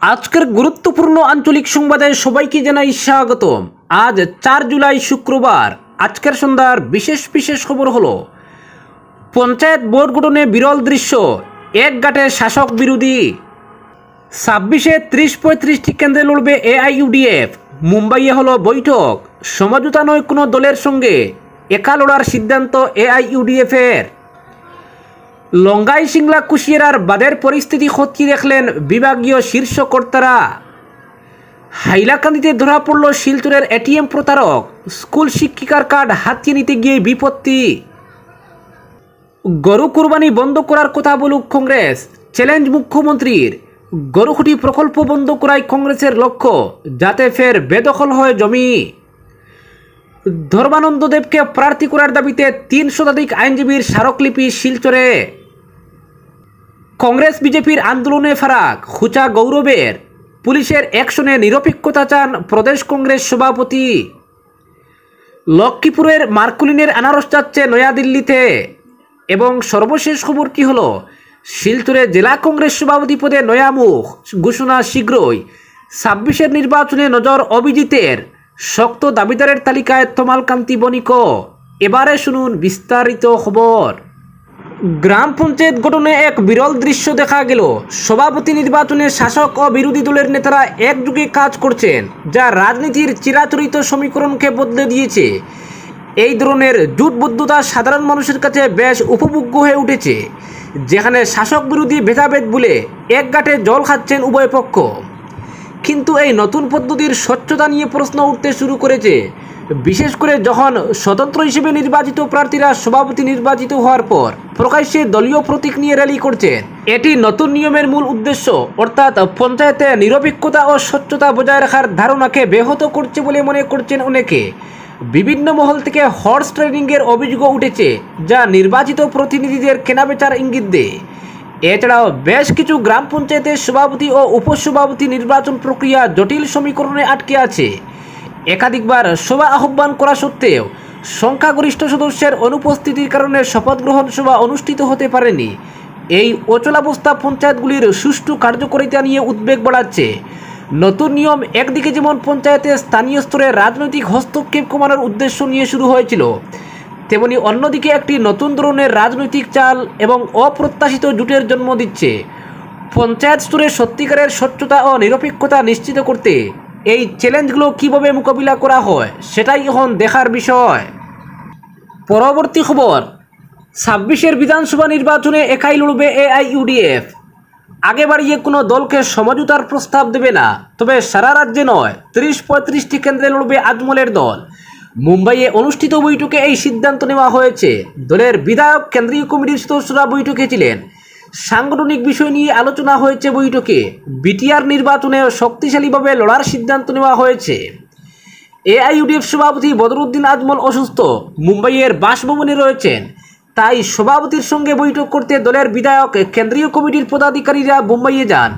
আজকের গুরুত্বপূর্ণ আঞ্চলিক সংবাদে সবাইকে জানাই স্বাগতম। আজ 4 জুলাই শুক্রবার। আজকের সন্ধ্যার বিশেষ খবর হলো পঞ্চায়েত বোর্ড গঠনে বিরল দৃশ্য, এক ঘাটে শাসক বিরোধী। 26-এ 30-35টি কেন্দ্রে লড়বে এআইইউডিএফ। মুম্বাইয়ে হলো বৈঠক, সমঝোতা নয় কোনো দলের সঙ্গে, একা লড়ার সিদ্ধান্ত এআইইউডিএফের। লঙ্গাই সিংলা কুশিয়ারার বাদের পরিস্থিতি খতিয়ে দেখলেন বিভাগীয় শীর্ষ কর্তারা। হাইলাকান্দিতে ধরা পড়ল শিলচরের এটিএম প্রতারক, স্কুল শিক্ষিকার কার্ড হাতিয়ে নিতে গিয়ে বিপত্তি। গরু কুরবানি বন্ধ করার কথা বলুক কংগ্রেস, চ্যালেঞ্জ মুখ্যমন্ত্রীর। গরুখুঁটি প্রকল্প বন্ধ করাই কংগ্রেসের লক্ষ্য, যাতে ফের বেদখল হয় জমি। ধর্মানন্দ দেবকে প্রার্থী করার দাবিতে 3 শতাধিক আইনজীবীর স্মারকলিপি শিলচরে। কংগ্রেস বিজেপির আন্দোলনে ফারাক, খুচা গৌরবের। পুলিশের অ্যাকশনে নিরপেক্ষতা চান প্রদেশ কংগ্রেস সভাপতি। লক্ষ্মীপুরের মার্কুলিনের আনারস যাচ্ছে নয়াদিল্লিতে। এবং সর্বশেষ খবরটি হলো শিলচরে জেলা কংগ্রেস সভাপতি পদে নয়া মুখ ঘোষণা শীঘ্রই। 26-এর নির্বাচনে নজর অভিজিতের, শক্ত দাবিদারের তালিকায় তমালকান্তি বণিক। এবারে শুনুন বিস্তারিত খবর। গ্রাম পঞ্চায়েত গঠনে এক বিরল দৃশ্য দেখা গেল। সভাপতি নির্বাচনে শাসক ও বিরোধী দলের নেতারা একযোগে কাজ করছেন, যা রাজনীতির চিরাচরিত সমীকরণকে বদলে দিয়েছে। এই ধরনের জোটবদ্ধতা সাধারণ মানুষের কাছে বেশ উপভোগ্য হয়ে উঠেছে, যেখানে শাসক বিরোধী ভেদাভেদ বলে এক ঘাটে জল খাচ্ছেন উভয় পক্ষ। কিন্তু এই নতুন পদ্ধতির স্বচ্ছতা নিয়ে প্রশ্ন উঠতে শুরু করেছে, বিশেষ করে যখন স্বতন্ত্র হিসেবে নির্বাচিত প্রার্থীরা সভাপতি নির্বাচিত হওয়ার পর প্রকাশ্যে দলীয় প্রতীক নিয়ে র্যালি করছেন। এটি নতুন নিয়মের মূল উদ্দেশ্য, অর্থাৎ পঞ্চায়েতে নিরপেক্ষতা ও স্বচ্ছতা বজায় রাখার ধারণাকে ব্যাহত করছে বলে মনে করছেন অনেকে। বিভিন্ন মহল থেকে হর্স ট্রেডিংয়ের অভিযোগ উঠেছে, যা নির্বাচিত প্রতিনিধিদের কেনাবেচার ইঙ্গিত দেয়। এছাড়াও বেশ কিছু গ্রাম পঞ্চায়েতের সভাপতি ও উপসভাপতি নির্বাচন প্রক্রিয়া জটিল সমীকরণে আটকে আছে। একাধিকবার সভা আহ্বান করা সত্ত্বেও সংখ্যাগরিষ্ঠ সদস্যের অনুপস্থিতির কারণে শপথ গ্রহণ সভা অনুষ্ঠিত হতে পারেনি। এই অচলাবস্থা পঞ্চায়েতগুলির সুষ্ঠু কার্যকারিতা নিয়ে উদ্বেগ বাড়াচ্ছে। নতুন নিয়ম একদিকে যেমন পঞ্চায়েতের স্থানীয় স্তরে রাজনৈতিক হস্তক্ষেপ কমানোর উদ্দেশ্য নিয়ে শুরু হয়েছিল, তেমনি অন্যদিকে একটি নতুন ধরনের রাজনৈতিক চাল এবং অপ্রত্যাশিত জোটের জন্ম দিচ্ছে। পঞ্চায়েত স্তরে সত্যিকারের স্বচ্ছতা ও নিরপেক্ষতা নিশ্চিত করতে এই চ্যালেঞ্জগুলো কীভাবে মোকাবিলা করা হয়, সেটাই এখন দেখার বিষয়। পরবর্তী খবর, 26-এর বিধানসভা নির্বাচনে একাই লড়বে এআইইউডিএফ। আগে বাড়িয়ে কোনো দলকে সমঝোতার প্রস্তাব দেবে না, তবে সারা রাজ্যে নয়, 30-35টি কেন্দ্রে লড়বে আজমলের দল। মুম্বাইয়ে অনুষ্ঠিত বৈঠকে এই সিদ্ধান্ত নেওয়া হয়েছে। দলের বিধায়ক, কেন্দ্রীয় কমিটির সদস্যরা বৈঠকে ছিলেন। সাংগঠনিক বিষয় নিয়ে আলোচনা হয়েছে বৈঠকে। বিটিআর নির্বাচনে শক্তিশালীভাবে লড়ার সিদ্ধান্ত নেওয়া হয়েছে। এআইইউডিএফ সভাপতি বদরুদ্দিন আজমল অসুস্থ, মুম্বাইয়ের বাসভবনে রয়েছেন। তাই সভাপতির সঙ্গে বৈঠক করতে দলের বিধায়ক, কেন্দ্রীয় কমিটির পদাধিকারীরা মুম্বাইয়ে যান।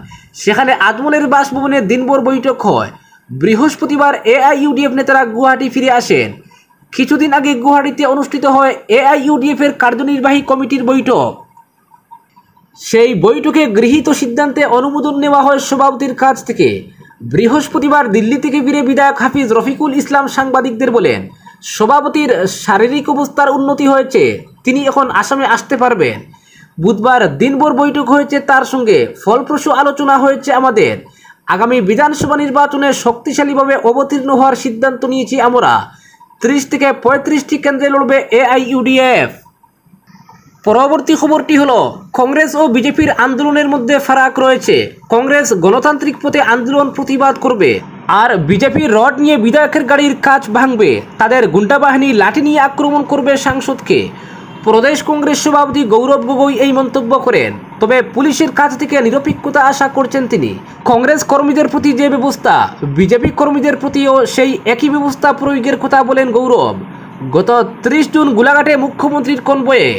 সেখানে আজমলের বাসভবনে দিনভর বৈঠক হয়। বৃহস্পতিবার এআইইউডিএফ নেতারা গুয়াহাটি ফিরে আসেন। কিছুদিন আগে গুয়াহাটিতে অনুষ্ঠিত হয় এআইইউডিএফের কার্যনির্বাহী কমিটির বৈঠক। সেই বৈঠকে গৃহীত সিদ্ধান্তে অনুমোদন নেওয়া হয় সভাপতির কাছ থেকে। বৃহস্পতিবার দিল্লি থেকে ফিরে বিধায়ক হাফিজ রফিকুল ইসলাম সাংবাদিকদের বলেন, সভাপতির শারীরিক অবস্থার উন্নতি হয়েছে, তিনি এখন আসামে আসতে পারবেন। বুধবার দিনভর বৈঠক হয়েছে তার সঙ্গে, ফলপ্রসূ আলোচনা হয়েছে আমাদের। আগামী বিধানসভা নির্বাচনে শক্তিশালীভাবে অবতীর্ণ হওয়ার সিদ্ধান্ত নিয়েছি আমরা। 30-35টি কেন্দ্রে লড়বে এআইইউডিএফ। পরবর্তী খবরটি হলো কংগ্রেস ও বিজেপির আন্দোলনের মধ্যে ফারাক রয়েছে। কংগ্রেস গণতান্ত্রিক পথে আন্দোলন প্রতিবাদ করবে, আর বিজেপি রড নিয়ে বিধায়কের গাড়ির কাঁচ ভাঙবে। তাদের গুন্ডা বাহিনী লাঠি নিয়ে আক্রমণ করবে সাংসদকে। প্রদেশ কংগ্রেস সভাপতি গৌরব গগৈ এই মন্তব্য করেন। তবে পুলিশের কাছ থেকে নিরপেক্ষতা আশা করছেন তিনি। কংগ্রেস কর্মীদের প্রতি যে ব্যবস্থা, বিজেপি কর্মীদের প্রতিও সেই একই ব্যবস্থা প্রয়োগের কথা বলেন গৌরব। গত 30 জুন গোলাঘাটে মুখ্যমন্ত্রীর কনভয়ে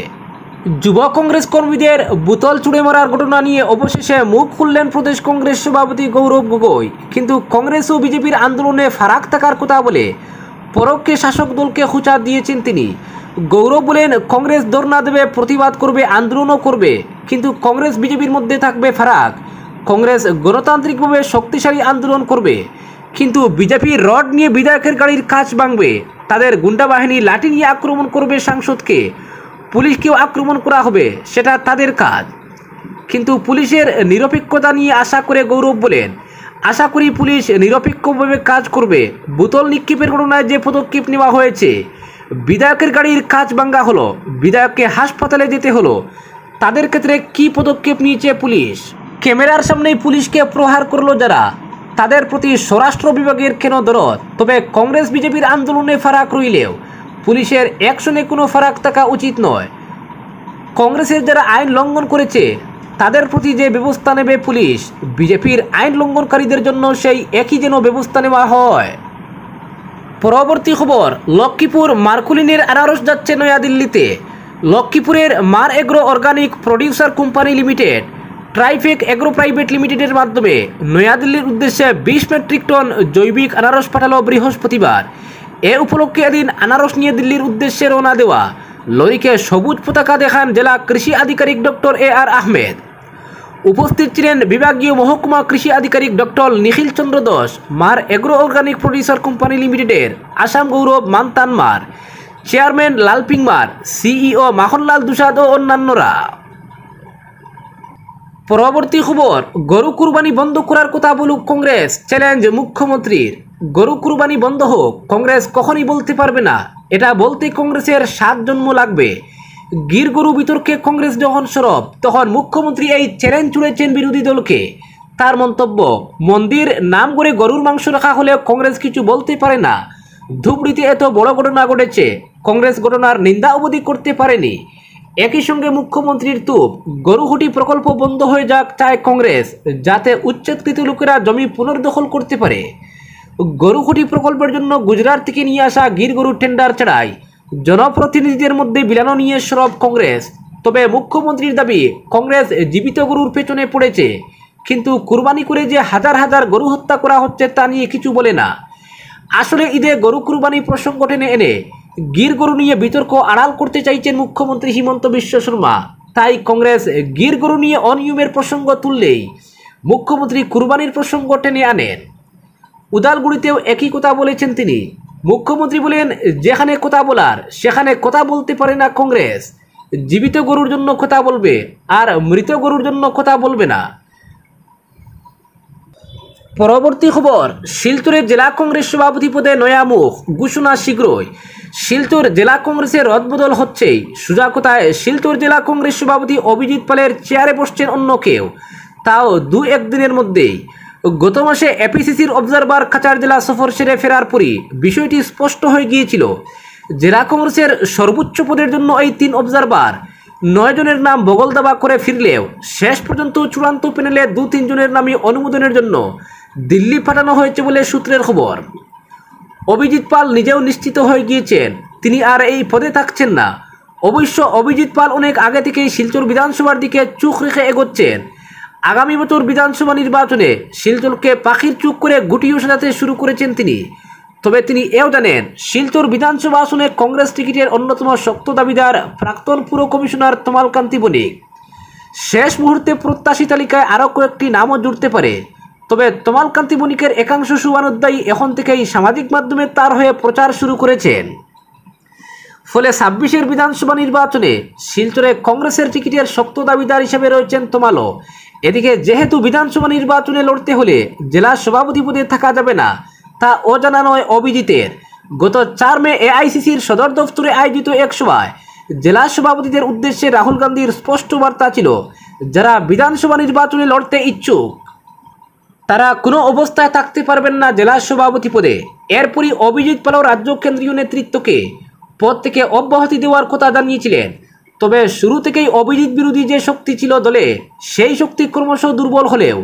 যুব কংগ্রেস কর্মীদের বোতল ছুড়ে মারার ঘটনা নিয়ে অবশেষে মুখ খুললেন প্রদেশ কংগ্রেস সভাপতি গৌরব গগৈ। কিন্তু কংগ্রেস ও বিজেপির আন্দোলনে ফারাক থাকার কথা বলে পরোক্ষে শাসক দলকে খোঁচা দিয়েছেন তিনি। গৌরব বলেন, কংগ্রেস ধর্ণা দেবে, প্রতিবাদ করবে, আন্দোলনও করবে, কিন্তু কংগ্রেস বিজেপির মধ্যে থাকবে ফারাক। কংগ্রেস গণতান্ত্রিকভাবে শক্তিশালী আন্দোলন করবে, কিন্তু বিজেপি রড নিয়ে বিধায়কের গাড়ির কাঁচ ভাঙবে, তাদের গুন্ডা বাহিনী লাঠি নিয়ে আক্রমণ করবে সাংসদকে, পুলিশকেও আক্রমণ করা হবে, সেটা তাদের কাজ। কিন্তু পুলিশের নিরপেক্ষতা নিয়ে আশা করে গৌরব বলেন, আশা করি পুলিশ নিরপেক্ষভাবে কাজ করবে। বোতল নিক্ষেপের ঘটনায় যে পদক্ষেপ নেওয়া হয়েছে, বিধায়কের গাড়ির কাঁচ ভাঙা হলো, বিধায়ককে হাসপাতালে যেতে হলো, তাদের ক্ষেত্রে কি পদক্ষেপ নিয়েছে পুলিশ? ক্যামেরার সামনেই পুলিশকে প্রহার করলো যারা, তাদের প্রতি স্বরাষ্ট্র বিভাগের কেন দরদ? তবে কংগ্রেস বিজেপির আন্দোলনে ফারাক রইলেও পুলিশের অ্যাকশনে কোনো ফারাক থাকা উচিত নয়। কংগ্রেসের যারা আইন লঙ্ঘন করেছে তাদের প্রতি যে ব্যবস্থা নেবে পুলিশ, বিজেপির আইন লঙ্ঘনকারীদের জন্য সেই একই যেন ব্যবস্থা নেওয়া হয়। পরবর্তী খবর, লক্ষ্মীপুর মার্কুলিনের আনারস যাচ্ছে নয়াদিল্লিতে। লক্ষ্মীপুরের মার agro organic producer company limited ট্রাইফেক এগ্রো প্রাইভেট লিমিটেডের মাধ্যমে নয়াদিল্লির উদ্দেশ্যে 20 মেট্রিক টন জৈবিক আনারস পাঠালো বৃহস্পতিবার। এ উপলক্ষে এদিন আনারস নিয়ে দিল্লির উদ্দেশ্যে রওনা দেওয়া লরিকে সবুজ পতাকা দেখান জেলা কৃষি আধিকারিক ডক্টর AR আহমেদ। উপস্থিত ছিলেন বিভাগীয় মহকুমা কৃষি আধিকারিক ডক্টর নিখিল চন্দ্র দাস, মার এগ্রো অর্গানিক প্রডিউসার কোম্পানি লিমিটেডের আসাম গৌরব মান্তান মার, চেয়ারম্যান লালপিং মার, CEO মাখনলাল দুসাদ ও অন্যান্যরা। পরবর্তী খবর, গরু কুরবানি বন্ধ করার কথা বলুক কংগ্রেস, চ্যালেঞ্জ মুখ্যমন্ত্রীর। গরু কুরবানি বন্ধ হোক, কংগ্রেস কখনই বলতে পারবে না, এটা বলতে কংগ্রেসের 7 জন্ম লাগবে। গির গরু বিতর্কে কংগ্রেস যখন সরব, তখন মুখ্যমন্ত্রী এই চ্যালেঞ্জ ছুড়েছেন বিরোধী দলকে। তার মন্তব্য, মন্দির নাম করে গরুর মাংস রাখা হলেও কংগ্রেস কিছু বলতে পারে না। ধুবড়িতে এত বড় ঘটনা ঘটেছে, কংগ্রেস ঘটনার নিন্দা অবধি করতে পারেনি। একই সঙ্গে মুখ্যমন্ত্রীর তুপ, গরুহুটি প্রকল্প বন্ধ হয়ে যাক চায় কংগ্রেস, যাতে উচ্ছেদকৃত লোকেরা জমি পুনর্দখল করতে পারে। গরুহুটি প্রকল্পের জন্য গুজরাট থেকে নিয়ে আসা গির গরু টেন্ডার ছাড়াই জনপ্রতিনিধিদের মধ্যে বিলানো নিয়ে সরব কংগ্রেস। তবে মুখ্যমন্ত্রীর দাবি, কংগ্রেস জীবিত গরুর পেছনে পড়েছে, কিন্তু কুরবানি করে যে হাজার হাজার গরু হত্যা করা হচ্ছে তা নিয়ে কিছু বলে না। আসলে ঈদে গরু কুরবানি প্রসঙ্গ টেনে এনে গির গরু নিয়ে বিতর্ক আড়াল করতে চাইছেন মুখ্যমন্ত্রী হিমন্ত বিশ্ব শর্মা। তাই কংগ্রেস গির গরু নিয়ে অনিয়মের প্রসঙ্গ তুললেই মুখ্যমন্ত্রী কুরবানির প্রসঙ্গ টেনে আনেন। উদালগুড়িতেও একই কথা বলেছেন তিনি। মুখ্যমন্ত্রী বলেন, যেখানে কথা বলার সেখানে কথা বলতে পারে না কংগ্রেস, জীবিত গরুর জন্য কথা বলবে আর মৃত গরুর জন্য কথা বলবে না। পরবর্তী খবর, শিলচরে জেলা কংগ্রেস সভাপতি পদে নয়া মুখ, ঘোষণা শীঘ্রই। শিলচর জেলা কংগ্রেসের রদবদল হচ্ছেই। সোজা কথায়, শিলচর জেলা কংগ্রেস সভাপতি অভিজিৎ পালের চেয়ারে বসছেন অন্য কেউ, তাও 2-1 দিনের মধ্যেই। গত মাসে এপিসিসির অবজারভার কাছাড় জেলা সফর সেরে ফেরার পরই বিষয়টি স্পষ্ট হয়ে গিয়েছিল। জেলা কংগ্রেসের সর্বোচ্চ পদের জন্য এই 3 অবজারভার 9 জনের নাম বগল দাবা করে ফিরলেও শেষ পর্যন্ত চূড়ান্ত প্যানেলে 2-3 জনের নামই অনুমোদনের জন্য দিল্লি পাঠানো হয়েছে বলে সূত্রের খবর। অভিজিৎ পাল নিজেও নিশ্চিত হয়ে গিয়েছেন তিনি আর এই পদে থাকছেন না। অবশ্য অভিজিৎ পাল অনেক আগে থেকেই শিলচর বিধানসভার দিকে চোখ রেখে এগোচ্ছেন। আগামী বছর বিধানসভা নির্বাচনে শিলচরকে পাখির চোখ করে গুটিও সাজাতে শুরু করেছেন তিনি। তবে তিনি এও জানেন, শিলচর বিধানসভা আসনে কংগ্রেস টিকিটের অন্যতম শক্ত দাবিদার প্রাক্তন পুর কমিশনার তমাল কান্তি বণিক। শেষ মুহূর্তে প্রত্যাশী তালিকায় আরও কয়েকটি নামও জুড়তে পারে। তবে তমাল কান্তি বণিকের একাংশ শুভানুধ্যায়ী এখন থেকেই সামাজিক মাধ্যমে তার হয়ে প্রচার শুরু করেছেন। ফলে 26-এর বিধানসভা নির্বাচনে শিলচরে কংগ্রেসের টিকিটের শক্ত দাবিদার হিসেবে রয়েছেন তমালও। এদিকে যেহেতু বিধানসভা নির্বাচনে লড়তে হলে জেলা সভাপতি পদে থাকা যাবে না, তা অজানা নয় অভিজিতের। গত 4 মে AICCর সদর দফতরে আয়োজিত এক সভায় জেলা সভাপতিদের উদ্দেশ্যে রাহুল গান্ধীর স্পষ্ট বার্তা ছিল, যারা বিধানসভা নির্বাচনে লড়তে ইচ্ছুক তারা কোনো অবস্থায় থাকতে পারবেন না জেলা সভাপতি পদে। এরপরই অভিজিৎ পালও রাজ্য কেন্দ্রীয় নেতৃত্বকে পদ থেকে অব্যাহতি দেওয়ার কথা জানিয়েছিলেন। তবে শুরু থেকেই অভিজিৎ বিরোধী যে শক্তি ছিল দলে, সেই শক্তি ক্রমশ দুর্বল হলেও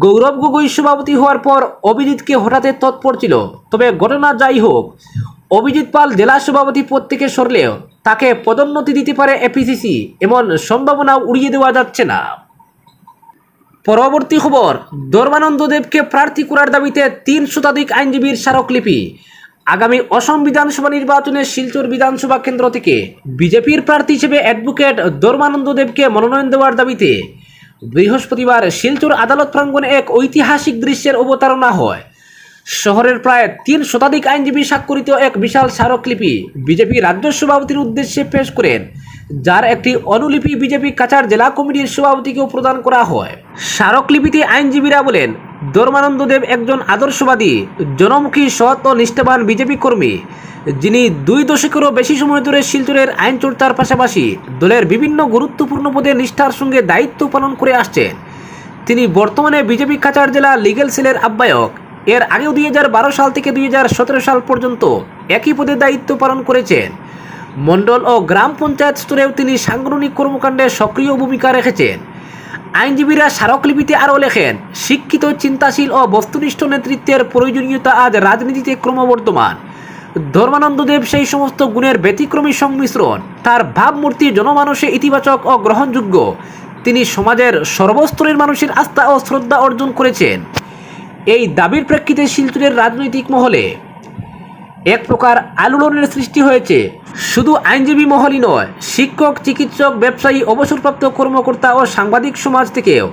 গৌরব গগৈ সভাপতি হওয়ার পর অভিজিৎকে হঠাতে তৎপর ছিল। তবে ঘটনা যাই হোক, অভিজিৎ পাল জেলা সভাপতি পদ থেকে সরলেও তাকে পদোন্নতি দিতে পারে এপিসিসি, এমন সম্ভাবনাও উড়িয়ে দেওয়া যাচ্ছে না। পরবর্তী খবর, ধর্মানন্দ দেবকে প্রার্থী করার দাবিতে 3 শতাধিক আইনজীবীর স্মারকলিপি। আগামী অসম বিধানসভা নির্বাচনে শিলচর বিধানসভা কেন্দ্র থেকে বিজেপির প্রার্থী হিসেবে অ্যাডভোকেট ধর্মানন্দ দেবকে মনোনয়ন দেওয়ার দাবিতে বৃহস্পতিবার শিলচর আদালত প্রাঙ্গণে এক ঐতিহাসিক দৃশ্যের অবতারণা হয়। শহরের প্রায় 3 শতাধিক আইনজীবী স্বাক্ষরিত এক বিশাল স্মারকলিপি বিজেপি রাজ্য সভাপতির উদ্দেশ্যে পেশ করেন, যার একটি অনুলিপি বিজেপি কাছাড় জেলা কমিটির সভাপতিকেও প্রদান করা হয়। স্মারকলিপিতে আইনজীবীরা বলেন, ধর্মানন্দ দেব একজন আদর্শবাদী, জনমুখী, সৎ ও নিষ্ঠাবান বিজেপি কর্মী, যিনি 2 দশকেরও বেশি সময় ধরে শিলচরের আইন চর্চার পাশাপাশি দলের বিভিন্ন গুরুত্বপূর্ণ পদে নিষ্ঠার সঙ্গে দায়িত্ব পালন করে আসছেন। তিনি বর্তমানে বিজেপি কাছাড় জেলা লিগ্যাল সেলের আহ্বায়ক। এর আগেও 2012 সাল থেকে 2017 সাল পর্যন্ত একই পদে দায়িত্ব পালন করেছেন। মণ্ডল ও গ্রাম পঞ্চায়েত স্তরেও তিনি সাংগঠনিক কর্মকাণ্ডে সক্রিয় ভূমিকা রেখেছেন। আইনজীবীরা স্মারকলিপিতে আরও লেখেন, শিক্ষিত, চিন্তাশীল ও বস্তুনিষ্ঠ নেতৃত্বের প্রয়োজনীয়তা আজ রাজনীতিতে ক্রমবর্ধমান। ধর্মানন্দ দেব সেই সমস্ত গুণের ব্যতিক্রমী সংমিশ্রণ। তার ভাবমূর্তি জনমানসে ইতিবাচক ও গ্রহণযোগ্য। তিনি সমাজের সর্বস্তরের মানুষের আস্থা ও শ্রদ্ধা অর্জন করেছেন। এই দাবির প্রেক্ষিতে শিলচরের রাজনৈতিক মহলে এক প্রকার আলোড়নের সৃষ্টি হয়েছে। শুধু আইনজীবী মহলই নয়, শিক্ষক, চিকিৎসক, ব্যবসায়ী, অবসরপ্রাপ্ত কর্মকর্তা ও সাংবাদিক সমাজ থেকেও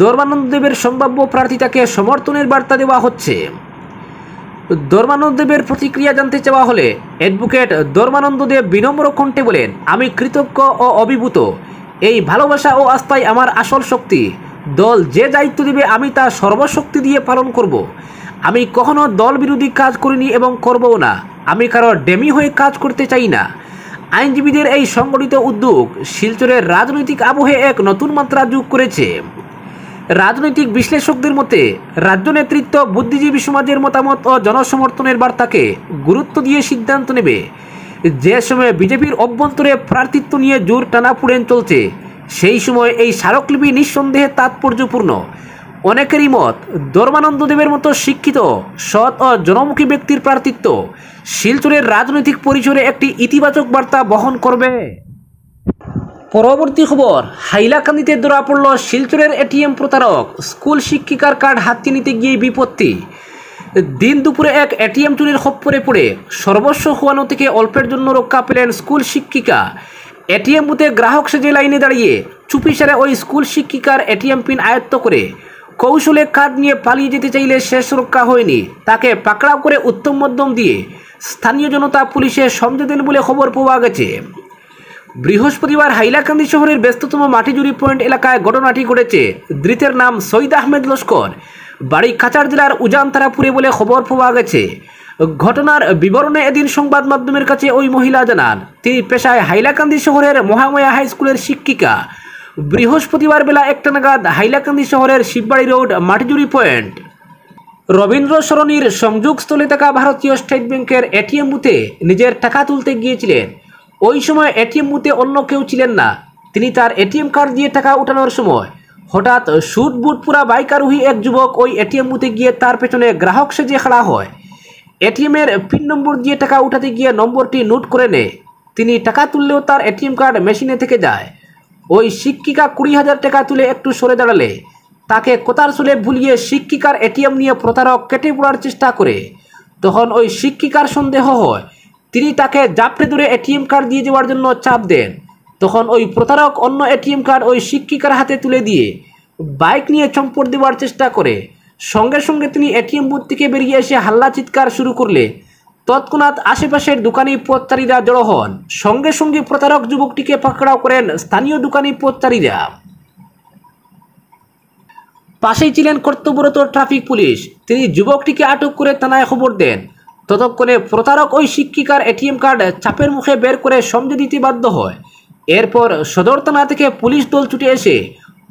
ধর্মানন্দ দেবের সম্ভাব্য প্রার্থিতাকে সমর্থনের বার্তা দেওয়া হচ্ছে। ধর্মানন্দ দেবের প্রতিক্রিয়া জানতে চাওয়া হলে অ্যাডভোকেট ধর্মানন্দ দেব বিনম্র কণ্ঠে বলেন, আমি কৃতজ্ঞ ও অভিভূত। এই ভালোবাসা ও আস্থাই আমার আসল শক্তি। দল যে দায়িত্ব দেবে আমি তা সর্বশক্তি দিয়ে পালন করব। আমি কখনো দল বিরোধী কাজ করিনি এবং করবও না। আমি কারো ডেমি হয়ে কাজ করতে চাই না। আইনজীবীদের এই সংগঠিত উদ্যোগ শিলচরের রাজনৈতিক আবহে এক নতুন মাত্রা যোগ করেছে। রাজনৈতিক বিশ্লেষকদের মতে রাজ্য নেতৃত্ব বুদ্ধিজীবী সমাজের মতামত ও জনসমর্থনের বার্তাকে গুরুত্ব দিয়ে সিদ্ধান্ত নেবে। যে সময় বিজেপির অভ্যন্তরে প্রার্থিত্ব নিয়ে জোর টানাপোড়েন চলছে, সেই সময় এই স্মারকলিপি নিঃসন্দেহে তাৎপর্যপূর্ণ। অনেকেরই মত, ধর্মানন্দ দেবের মতো শিক্ষিত, সৎ ও জনমুখী ব্যক্তির প্রার্থিত্ব শিলচরের রাজনৈতিক পরিসরে একটি ইতিবাচক বার্তা বহন করবে। পরবর্তী খবর, হাইলাকান্দিতে ধরা পড়ল শিলচরের এটিএম প্রতারক। স্কুল শিক্ষিকার কার্ড হাতিয়ে নিতে গিয়ে বিপত্তি। দিন দুপুরে এক এটিএম চুরির খপ্পরে পড়ে সর্বস্ব খোয়ানো থেকে অল্পের জন্য রক্ষা পেলেন স্কুল শিক্ষিকা। এটিএম বুথে গ্রাহক সেজে লাইনে দাঁড়িয়ে চুপিসারে ওই স্কুল শিক্ষিকার এটিএম পিন আয়ত্ত করে কৌশলে কার্ড নিয়ে পালিয়ে যেতে চাইলে শেষ রক্ষা হয়নি। তাকে পাকড়াও করে উত্তম মধ্যম দিয়ে স্থানীয় জনতা পুলিশে সমঝে দেন বলে খবর পাওয়া গেছে। বৃহস্পতিবার হাইলাকান্দি শহরের ব্যস্ততম মাটিজুরি পয়েন্ট এলাকায় ঘটনাটি ঘটেছে। ধৃতের নাম সৈয়দ আহমেদ লস্কর, বাড়ি কাছাড় জেলার উজানতারাপুরে বলে খবর পাওয়া গেছে। ঘটনার বিবরণে এদিন সংবাদ মাধ্যমের কাছে ওই মহিলা জানান, তিনি পেশায় হাইলাকান্দি শহরের মহামায়া হাই স্কুলের শিক্ষিকা। বৃহস্পতিবার বেলা 1টা নাগাদ হাইলাকান্দি শহরের শিববাড়ি রোড মাটিজুরি পয়েন্ট রবীন্দ্র সরণির সংযোগস্থলে থাকা ভারতীয় স্টেট ব্যাংকের এটিএম বুথে নিজের টাকা তুলতে গিয়েছিলেন। ওই সময় এটিএম বুথে অন্য কেউ ছিলেন না। তিনি তার এটিএম কার্ড দিয়ে টাকা উঠানোর সময় হঠাৎ স্যুট বুট পুরা বাইক আরোহী এক যুবক ওই এটিএম বুথে গিয়ে তার পেছনে গ্রাহক সেজে খাড়া হয়। এটিএমের পিন নম্বর দিয়ে টাকা উঠাতে গিয়ে নম্বরটি নোট করে নেয়। তিনি টাকা তুললেও তার এটিএম কার্ড মেশিনে থেকে যায়। ওই শিক্ষিকা 20,000 টাকা তুলে একটু সরে দাঁড়ালে তাকে কোতার চুলে ভুলিয়ে শিক্ষিকার এটিএম নিয়ে প্রতারক কেটে পড়ার চেষ্টা করে। তখন ওই শিক্ষিকার সন্দেহ হয়, তিনি তাকে জাপটে ধরে এটিএম কার্ড দিয়ে যাওয়ার জন্য চাপ দেন। তখন ওই প্রতারক অন্য এটিএম কার্ড ওই শিক্ষিকার হাতে তুলে দিয়ে বাইক নিয়ে চম্পট দেওয়ার চেষ্টা করে। সঙ্গে সঙ্গে তিনি এটিএম বুথ থেকে বেরিয়ে এসে হাল্লা চিৎকার শুরু করলে তৎক্ষণাৎ আশেপাশের দোকানি পথচারীরা জড়ো হন। সঙ্গে সঙ্গে প্রতারক যুবকটিকে পাকড়াও করেন স্থানীয় দোকানি পথচারীরা। পাশেই ছিলেন কর্তব্যরত ট্রাফিক পুলিশ। তিনি যুবকটিকে আটক করে থানায় খবর দেন। ততক্ষণে প্রতারক ওই শিক্ষিকার এটিএম কার্ড চাপের মুখে বের করে সমঝে দিতে বাধ্য হয়। এরপর সদর থানা থেকে পুলিশ দল ছুটে এসে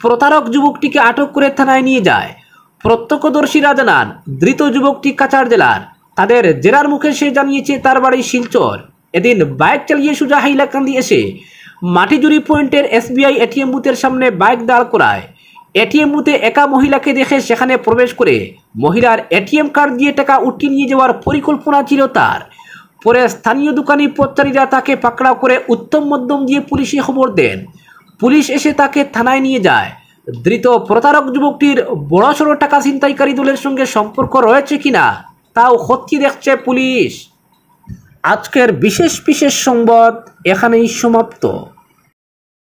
প্রতারক যুবকটিকে আটক করে থানায় নিয়ে যায়। প্রত্যক্ষদর্শীরা জানান, ধৃত যুবকটি কাছাড় জেলার। তাদের জেরার মুখে সে জানিয়েছে তার বাড়ি শিলচর। এদিন বাইক চালিয়ে সোজা হাইলাকান্দি এসে মাটিজুরি পয়েন্টের এসবিআই এটিএম বুথের সামনে বাইক দাঁড় করায়। এটিএম বুথে একা মহিলাকে দেখে সেখানে প্রবেশ করে মহিলার এটিএম কার্ড দিয়ে টাকা উঠিয়ে নিয়ে যাওয়ার পরিকল্পনা ছিল তার। পরে স্থানীয় দোকানি পথচারীরা তাকে পাকড়াও করে উত্তম মধ্যম দিয়ে পুলিশে খবর দেন। পুলিশ এসে তাকে থানায় নিয়ে যায়। ধৃত প্রতারক যুবকটির বড়সড় টাকা ছিনতাইকারী দলের সঙ্গে সম্পর্ক রয়েছে কিনা তাও খতিয়ে দেখছে পুলিশ। আজকের বিশেষ সংবাদ এখানেই সমাপ্ত।